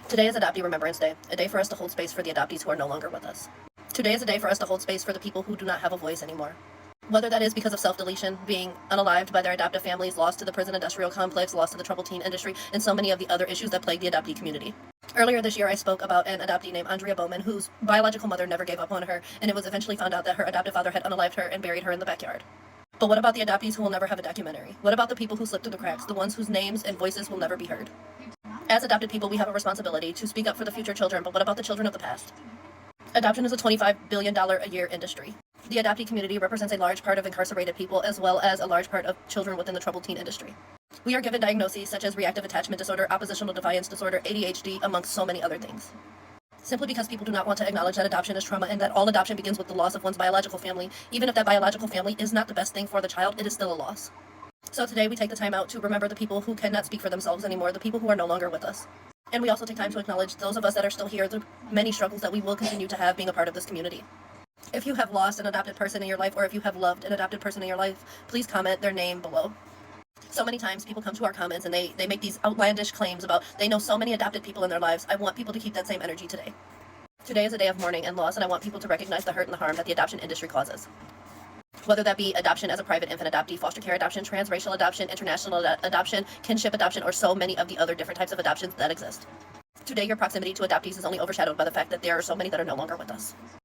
Today is Adoptee Remembrance Day, a day for us to hold space for the adoptees who are no longer with us. Today is a day for us to hold space for the people who do not have a voice anymore. Whether that is because of self-deletion, being unalived by their adoptive families, lost to the prison industrial complex, lost to the troubled teen industry, and so many of the other issues that plague the adoptee community. Earlier this year, I spoke about an adoptee named Andrea Bowman, whose biological mother never gave up on her, and it was eventually found out that her adoptive father had unalived her and buried her in the backyard. But what about the adoptees who will never have a documentary? What about the people who slipped through the cracks, the ones whose names and voices will never be heard? As adopted people, we have a responsibility to speak up for the future children, but what about the children of the past? Adoption is a $25 billion a year industry. The adoptee community represents a large part of incarcerated people as well as a large part of children within the troubled teen industry. We are given diagnoses such as reactive attachment disorder, oppositional defiance disorder, ADHD, amongst so many other things. Simply because people do not want to acknowledge that adoption is trauma and that all adoption begins with the loss of one's biological family, even if that biological family is not the best thing for the child, it is still a loss. So today we take the time out to remember the people who cannot speak for themselves anymore, the people who are no longer with us. And we also take time to acknowledge those of us that are still here, the many struggles that we will continue to have being a part of this community. If you have lost an adopted person in your life, or if you have loved an adopted person in your life, please comment their name below. So many times people come to our comments and they make these outlandish claims about they know so many adopted people in their lives. I want people to keep that same energy today. Today is a day of mourning and loss, and I want people to recognize the hurt and the harm that the adoption industry causes. Whether that be adoption as a private infant adoptee, foster care adoption, transracial adoption, international adoption, kinship adoption, or so many of the other different types of adoptions that exist. Today, your proximity to adoptees is only overshadowed by the fact that there are so many that are no longer with us.